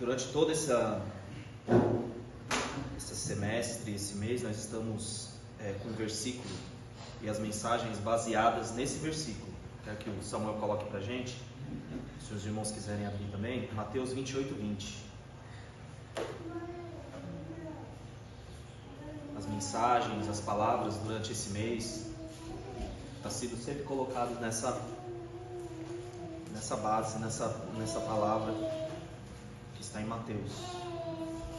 Durante todo esse semestre, esse mês, nós estamos com um versículo e as mensagens baseadas nesse versículo. Quero que o Samuel coloque para a gente, se os irmãos quiserem abrir também, Mateus 28, 20. As mensagens, as palavras durante esse mês está sido sempre colocado nessa base, nessa palavra que está em Mateus.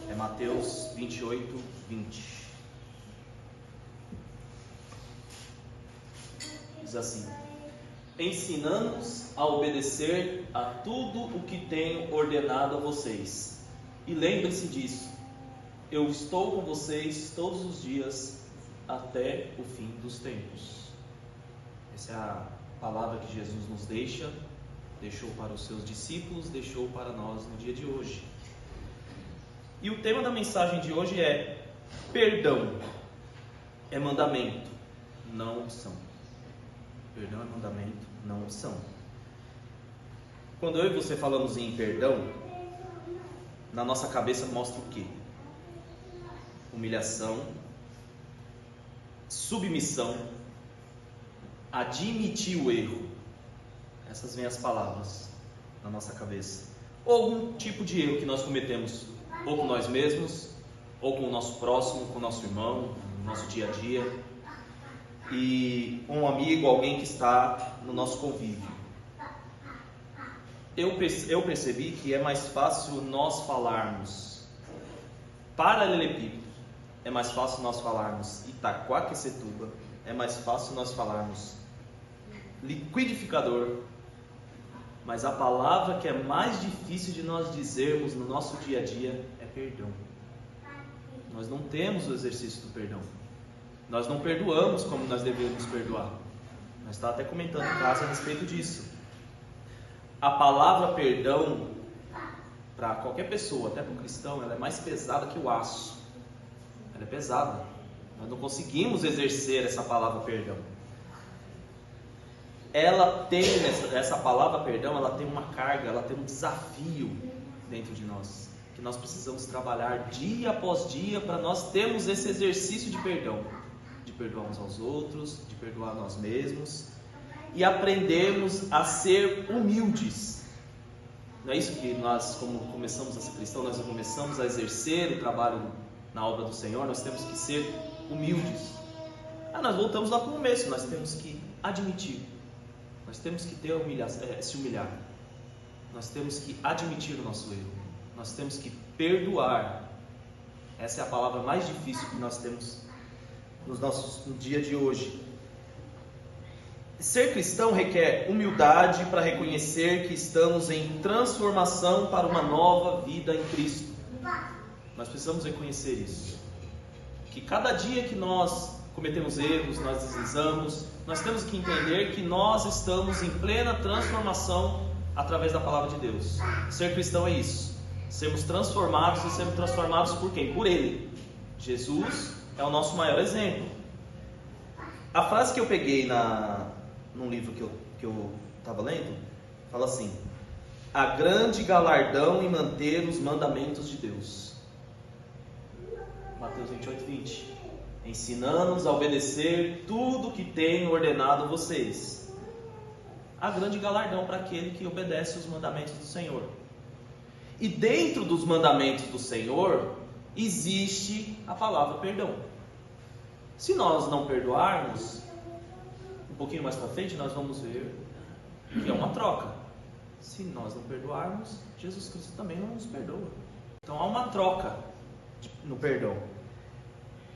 É Mateus 28, 20. Diz assim: ensinando-os a obedecer a tudo o que tenho ordenado a vocês. E lembrem-se disso: eu estou com vocês todos os dias até o fim dos tempos. Essa é a palavra que Jesus nos deixou para os seus discípulos, deixou para nós no dia de hoje. E o tema da mensagem de hoje é: perdão é mandamento, não opção. Perdão é mandamento, não opção. Quando eu e você falamos em perdão, na nossa cabeça mostra o quê? Humilhação, submissão, admitir o erro. Essas vêm as palavras na nossa cabeça. Ou algum tipo de erro que nós cometemos, ou com nós mesmos, ou com o nosso próximo, com o nosso irmão, no nosso dia a dia, e um amigo, alguém que está no nosso convívio. Eu percebi que é mais fácil nós falarmos paralelepípedo, é mais fácil nós falarmos Itaquaquecetuba, é mais fácil nós falarmos liquidificador, mas a palavra que é mais difícil de nós dizermos no nosso dia a dia é perdão. Nós não temos o exercício do perdão. Nós não perdoamos como nós deveríamos perdoar. Nós estávamos até comentando em casa a respeito disso. A palavra perdão, para qualquer pessoa, até para o cristão, ela é mais pesada que o aço. Ela é pesada. Nós não conseguimos exercer essa palavra perdão. Ela tem, essa palavra perdão, ela tem uma carga, ela tem um desafio dentro de nós, que nós precisamos trabalhar dia após dia para nós termos esse exercício de perdão, de perdoar uns aos outros, de perdoar nós mesmos e aprendermos a ser humildes. Não é isso que nós, como começamos a ser cristão, nós começamos a exercer o trabalho na obra do Senhor, nós temos que ser humildes. Nós voltamos lá para o começo, nós temos que admitir. Nós temos que se humilhar. Nós temos que admitir o nosso erro. Nós temos que perdoar. Essa é a palavra mais difícil que nós temos no dia de hoje. Ser cristão requer humildade para reconhecer que estamos em transformação para uma nova vida em Cristo. Nós precisamos reconhecer isso. Que cada dia que nós cometemos erros, nós deslizamos, nós temos que entender que nós estamos em plena transformação através da palavra de Deus. Ser cristão é isso. Sermos transformados, e sermos transformados por quem? Por Ele. Jesus é o nosso maior exemplo. A frase que eu peguei num livro que eu estava lendo, fala assim: há grande galardão em manter os mandamentos de Deus. Mateus 28, 20. Ensinando-os a obedecer tudo que tenho ordenado a vocês. Há grande galardão para aquele que obedece os mandamentos do Senhor. E dentro dos mandamentos do Senhor existe a palavra perdão. Se nós não perdoarmos, um pouquinho mais para frente nós vamos ver que é uma troca. Se nós não perdoarmos, Jesus Cristo também não nos perdoa. Então há uma troca no perdão.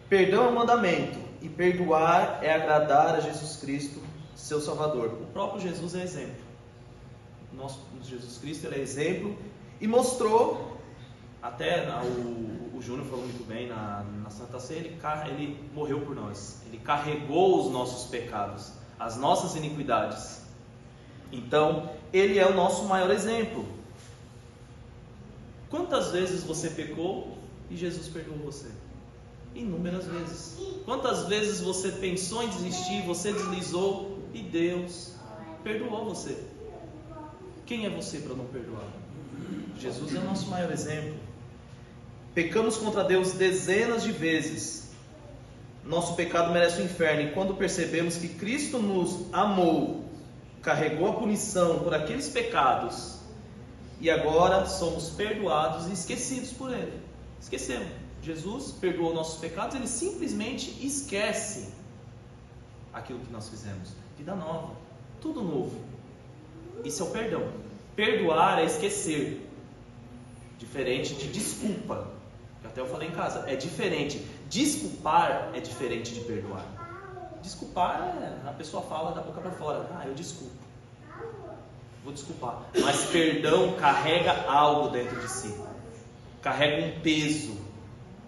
Perdão é um mandamento, e perdoar é agradar a Jesus Cristo, seu Salvador. O próprio Jesus é exemplo. Nosso Jesus Cristo, ele é exemplo e mostrou, até o Júnior falou muito bem na Santa Ceia, ele morreu por nós. Ele carregou os nossos pecados, as nossas iniquidades. Então, ele é o nosso maior exemplo. Quantas vezes você pecou e Jesus perdoou você? Inúmeras vezes. Quantas vezes você pensou em desistir, você deslizou e Deus perdoou você? Quem é você para não perdoar? Jesus é o nosso maior exemplo. Pecamos contra Deus dezenas de vezes. Nosso pecado merece o inferno. E quando percebemos que Cristo nos amou, carregou a punição por aqueles pecados, e agora somos perdoados e esquecidos por Ele. Esquecemos. Jesus perdoou nossos pecados, Ele simplesmente esquece aquilo que nós fizemos. Vida nova, tudo novo. Isso é o perdão. Perdoar é esquecer. Diferente de desculpa. Até eu falei em casa, é diferente. Desculpar é diferente de perdoar. Desculpar a pessoa fala da boca para fora. Eu desculpo. Vou desculpar. Mas perdão carrega algo dentro de si. Carrega um peso.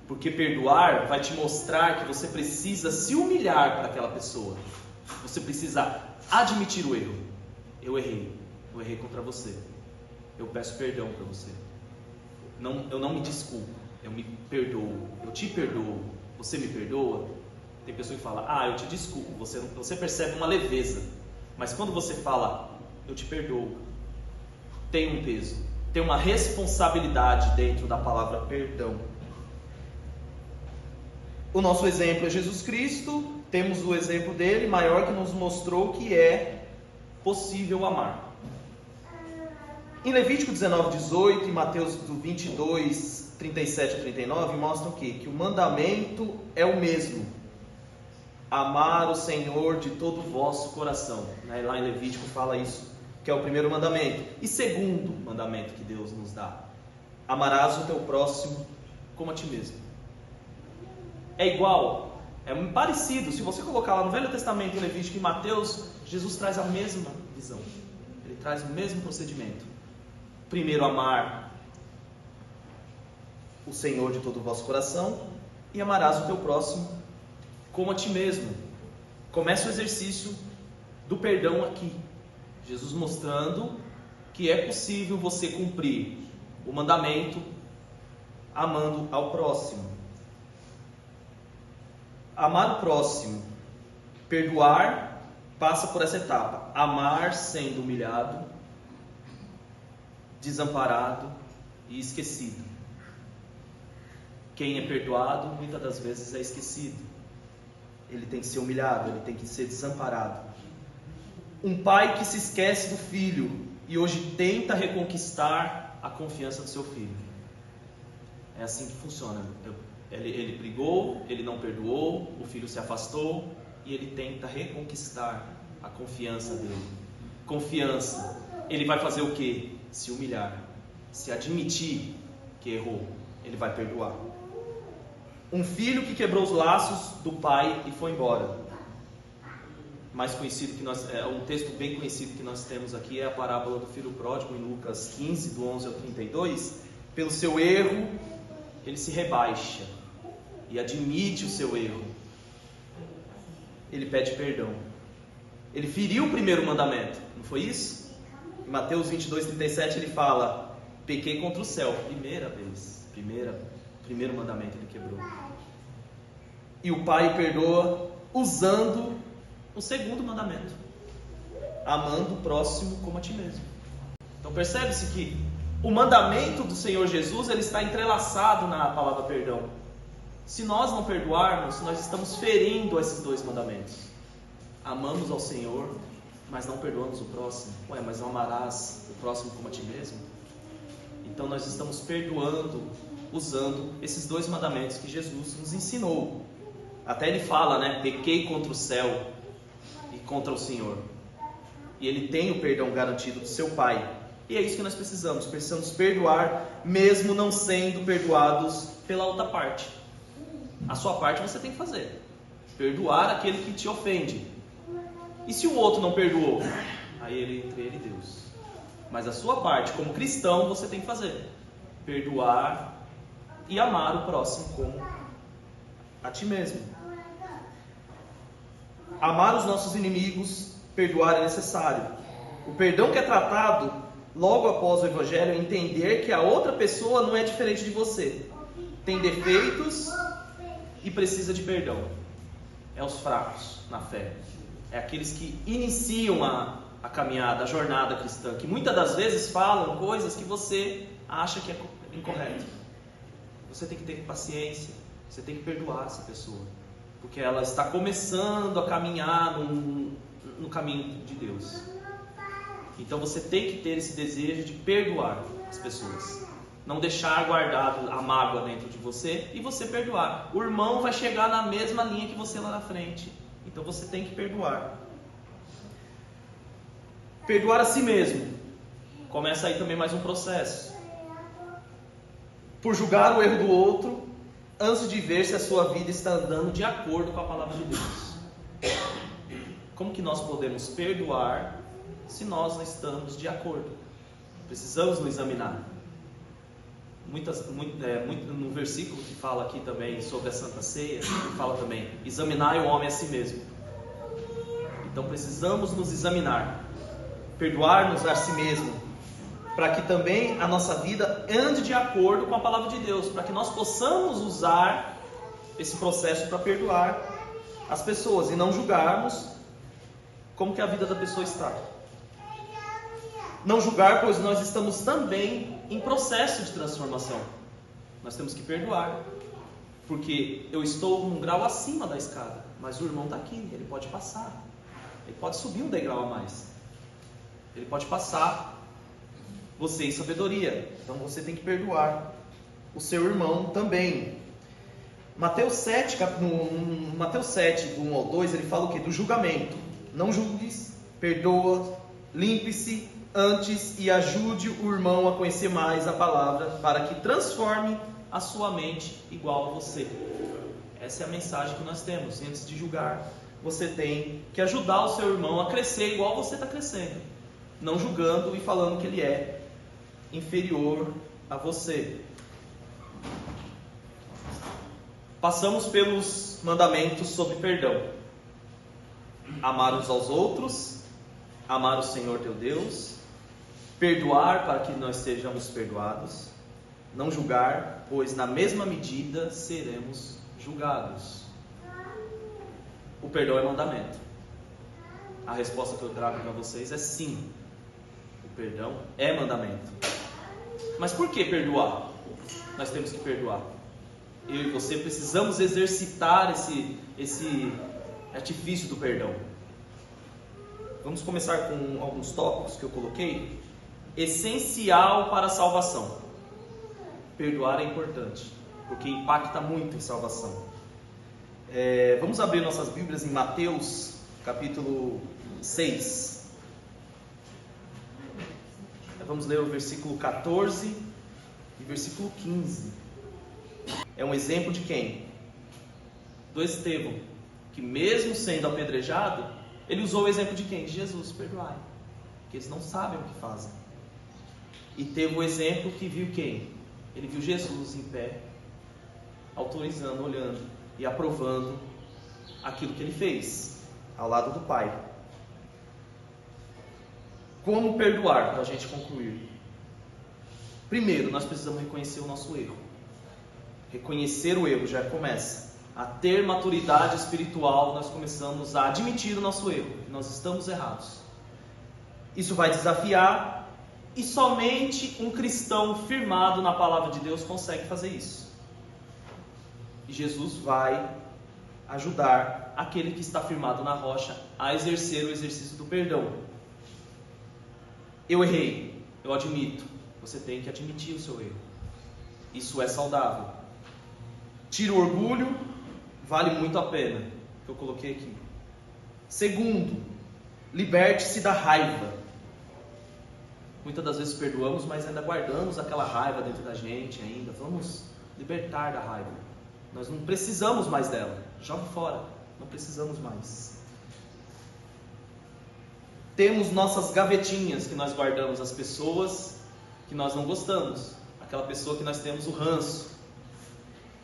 Porque perdoar vai te mostrar que você precisa se humilhar para aquela pessoa. Você precisa admitir o erro. Eu errei contra você. Eu peço perdão para você. Eu não me desculpo, eu me perdoo. Eu te perdoo. Você me perdoa? Tem pessoa que fala, eu te desculpo. Você percebe uma leveza. Mas quando você fala, eu te perdoo, tem um peso, tem uma responsabilidade dentro da palavra perdão. O nosso exemplo é Jesus Cristo. Temos o exemplo dele maior, que nos mostrou que é possível amar. Em Levítico 19:18 e Mateus 22:37 a 39 mostram o quê? Que o mandamento é o mesmo: amar o Senhor de todo o vosso coração. Lá em Levítico fala isso, que é o primeiro mandamento. E segundo mandamento que Deus nos dá: amarás o teu próximo como a ti mesmo. É igual, é parecido. Se você colocar lá no Velho Testamento, em Levítico e Mateus, Jesus traz a mesma visão. Ele traz o mesmo procedimento. Primeiro, amar o Senhor de todo o vosso coração, e amarás o teu próximo como a ti mesmo. Começa o exercício do perdão aqui. Jesus mostrando que é possível você cumprir o mandamento amando ao próximo. Amar o próximo, perdoar, passa por essa etapa. Amar sendo humilhado, desamparado e esquecido. Quem é perdoado, muitas das vezes é esquecido. Ele tem que ser humilhado, ele tem que ser desamparado. Um pai que se esquece do filho e hoje tenta reconquistar a confiança do seu filho. É assim que funciona. Ele brigou, ele não perdoou, o filho se afastou e ele tenta reconquistar a confiança dele. Confiança. Ele vai fazer o quê? Se humilhar, se admitir que errou, ele vai perdoar. Um filho que quebrou os laços do pai e foi embora. Mais conhecido que um texto bem conhecido que nós temos aqui é a parábola do filho pródigo, em Lucas 15, do 11 ao 32. Pelo seu erro, ele se rebaixa e admite o seu erro. Ele pede perdão. Ele feriu o primeiro mandamento, não foi isso? Em Mateus 22:37 ele fala: pequei contra o céu. Primeiro mandamento ele quebrou. E o pai perdoa usando o segundo mandamento: amando o próximo como a ti mesmo. Então percebe-se que o mandamento do Senhor Jesus, ele está entrelaçado na palavra perdão. Se nós não perdoarmos, nós estamos ferindo esses dois mandamentos. Amamos ao Senhor, mas não perdoamos o próximo. Mas não amarás o próximo como a ti mesmo? Então nós estamos perdoando, usando esses dois mandamentos que Jesus nos ensinou. Até ele fala, pequei contra o céu e contra o Senhor. E ele tem o perdão garantido do seu Pai. E é isso que nós precisamos. Precisamos perdoar, mesmo não sendo perdoados pela outra parte. A sua parte você tem que fazer. Perdoar aquele que te ofende. E se o outro não perdoou? Aí entre ele e Deus. Mas a sua parte, como cristão, você tem que fazer. Perdoar e amar o próximo como a ti mesmo. Amar os nossos inimigos, perdoar é necessário. O perdão que é tratado logo após o Evangelho é entender que a outra pessoa não é diferente de você. Tem defeitos e precisa de perdão. É os fracos na fé. É aqueles que iniciam a caminhada, a jornada cristã, que muitas das vezes falam coisas que você acha que é incorreto. Você tem que ter paciência, você tem que perdoar essa pessoa, porque ela está começando a caminhar no caminho de Deus. Então você tem que ter esse desejo de perdoar as pessoas, não deixar guardado a mágoa dentro de você e você perdoar. O irmão vai chegar na mesma linha que você lá na frente, então você tem que perdoar. Perdoar a si mesmo. Começa aí também mais um processo. Por julgar o erro do outro, antes de ver se a sua vida está andando de acordo com a palavra de Deus. Como que nós podemos perdoar se nós não estamos de acordo? Precisamos nos examinar. No versículo que fala aqui também sobre a Santa Ceia, fala também, examinar o homem a si mesmo. Então precisamos nos examinar, perdoar-nos a si mesmo, para que também a nossa vida ande de acordo com a palavra de Deus, para que nós possamos usar esse processo para perdoar as pessoas e não julgarmos como que a vida da pessoa está. Não julgar, pois nós estamos também em processo de transformação. Nós temos que perdoar, porque eu estou num grau acima da escada, mas o irmão está aqui, ele pode passar, ele pode subir um degrau a mais, ele pode passar você em sabedoria. Então você tem que perdoar o seu irmão também. Mateus 7, do 1 ao 2, ele fala o que? Do julgamento. Não julgues, perdoa, limpe-se antes e ajude o irmão a conhecer mais a palavra, para que transforme a sua mente igual a você. Essa é a mensagem que nós temos. Antes de julgar, você tem que ajudar o seu irmão a crescer igual você está crescendo, não julgando e falando que ele é inferior a você. Passamos pelos mandamentos sobre perdão. Amar uns aos outros, amar o Senhor teu Deus, perdoar para que nós sejamos perdoados, não julgar, pois na mesma medida seremos julgados. O perdão é mandamento. A resposta que eu trago para vocês é sim. O perdão é mandamento. Mas por que perdoar? Nós temos que perdoar. Eu e você precisamos exercitar esse artifício do perdão. Vamos começar com alguns tópicos que eu coloquei. Essencial para a salvação. Perdoar é importante, porque impacta muito em salvação. Vamos abrir nossas Bíblias em Mateus, capítulo 6. Vamos ler o versículo 14 e versículo 15. É um exemplo de quem? Do Estevão, que mesmo sendo apedrejado, ele usou o exemplo de quem? De Jesus, perdoai, porque eles não sabem o que fazem. E teve o exemplo que viu quem? Ele viu Jesus em pé, autorizando, olhando e aprovando aquilo que ele fez, ao lado do Pai. Como perdoar, para a gente concluir? Primeiro, nós precisamos reconhecer o nosso erro. Reconhecer o erro já começa. A ter maturidade espiritual, nós começamos a admitir o nosso erro, que nós estamos errados. Isso vai desafiar, e somente um cristão firmado na palavra de Deus consegue fazer isso. E Jesus vai ajudar aquele que está firmado na rocha a exercer o exercício do perdão. Eu errei, eu admito. Você tem que admitir o seu erro. Isso é saudável. Tira o orgulho, vale muito a pena, que eu coloquei aqui. Segundo, liberte-se da raiva. Muitas das vezes perdoamos, mas ainda guardamos aquela raiva dentro da gente ainda. Vamos libertar da raiva. Nós não precisamos mais dela. Joga fora, não precisamos mais. Temos nossas gavetinhas que nós guardamos as pessoas que nós não gostamos. Aquela pessoa que nós temos o ranço.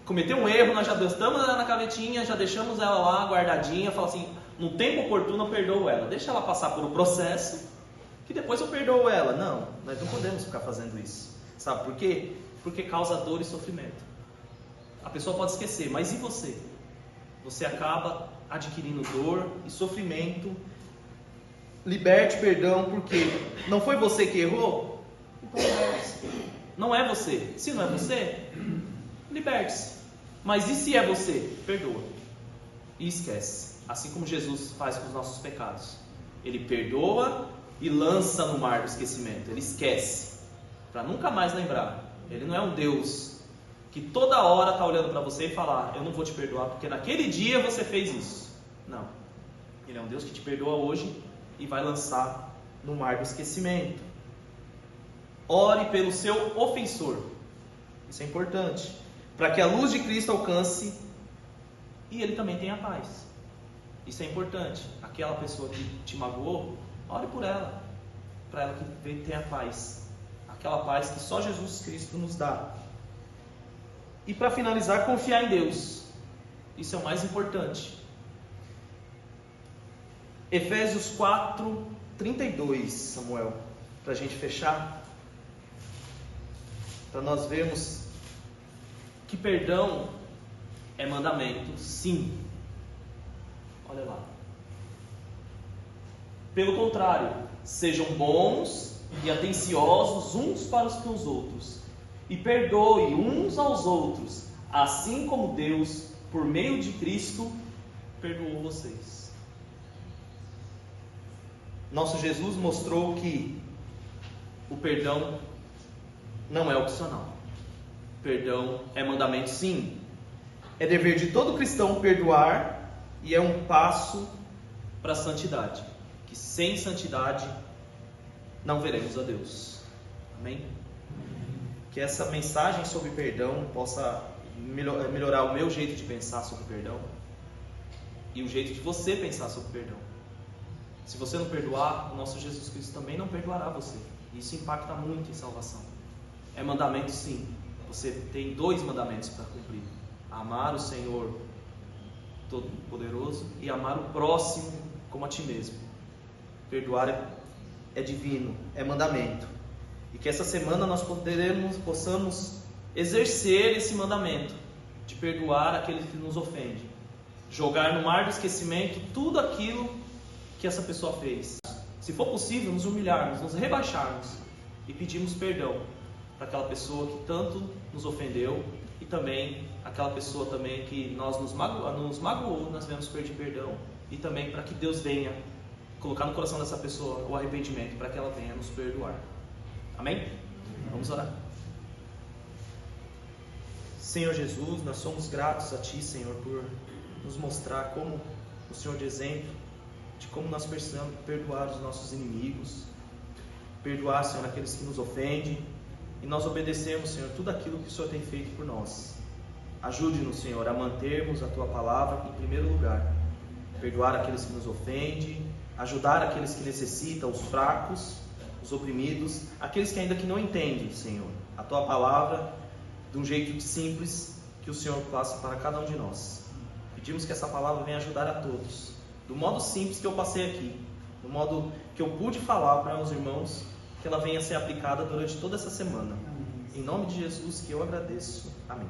Cometeu um erro, nós já estamos ela na gavetinha, já deixamos ela lá guardadinha, fala assim, no tempo oportuno eu perdoo ela. Deixa ela passar por um processo, que depois eu perdoo ela. Não, nós não podemos ficar fazendo isso. Sabe por quê? Porque causa dor e sofrimento. A pessoa pode esquecer, mas e você? Você acaba adquirindo dor e sofrimento liberte perdão, porque não foi você que errou? Então liberte-se. Não é você. Se não é você, liberte-se. Mas e se é você? Perdoa. E esquece. Assim como Jesus faz com os nossos pecados. Ele perdoa e lança no mar do esquecimento. Ele esquece. Para nunca mais lembrar. Ele não é um Deus que toda hora está olhando para você e falar: eu não vou te perdoar porque naquele dia você fez isso. Não. Ele é um Deus que te perdoa hoje e vai lançar no mar do esquecimento. Ore pelo seu ofensor. Isso é importante. Para que a luz de Cristo alcance e ele também tenha paz. Isso é importante. Aquela pessoa que te magoou, ore por ela. Para ela que tenha paz. Aquela paz que só Jesus Cristo nos dá. E para finalizar, confiar em Deus. Isso é o mais importante. Efésios 4:32, Samuel, para a gente fechar, para nós vermos que perdão é mandamento, sim. Olha lá. Pelo contrário, sejam bons e atenciosos uns para com os outros, e perdoe uns aos outros, assim como Deus, por meio de Cristo, perdoou vocês. Nosso Jesus mostrou que o perdão não é opcional. Perdão é mandamento, sim. É dever de todo cristão perdoar e é um passo para a santidade. Que sem santidade não veremos a Deus. Amém? Que essa mensagem sobre perdão possa melhorar o meu jeito de pensar sobre perdão e o jeito de você pensar sobre perdão. Se você não perdoar, o nosso Jesus Cristo também não perdoará você. Isso impacta muito em salvação. É mandamento, sim. Você tem 2 mandamentos para cumprir: amar o Senhor Todo-Poderoso e amar o próximo como a ti mesmo. Perdoar é divino, é mandamento. E que essa semana nós possamos exercer esse mandamento de perdoar aquele que nos ofende. Jogar no mar do esquecimento tudo aquilo que essa pessoa fez. Se for possível, nos humilharmos, nos rebaixarmos e pedirmos perdão para aquela pessoa que tanto nos ofendeu e também aquela pessoa também que nos magoou, nós devemos pedir perdão, e também para que Deus venha colocar no coração dessa pessoa o arrependimento para que ela venha nos perdoar. Amém? Vamos orar. Senhor Jesus, nós somos gratos a Ti, Senhor, por nos mostrar como o Senhor de exemplo, de como nós precisamos perdoar os nossos inimigos, perdoar, Senhor, aqueles que nos ofendem, e nós obedecemos, Senhor, tudo aquilo que o Senhor tem feito por nós. Ajude-nos, Senhor, a mantermos a Tua palavra em primeiro lugar, perdoar aqueles que nos ofendem, ajudar aqueles que necessitam, os fracos, os oprimidos, aqueles que ainda que não entendem, Senhor, a Tua palavra de um jeito simples que o Senhor passa para cada um de nós. Pedimos que essa palavra venha ajudar a todos, do modo simples que eu passei aqui, do modo que eu pude falar para os irmãos, que ela venha ser aplicada durante toda essa semana. Em nome de Jesus que eu agradeço. Amém.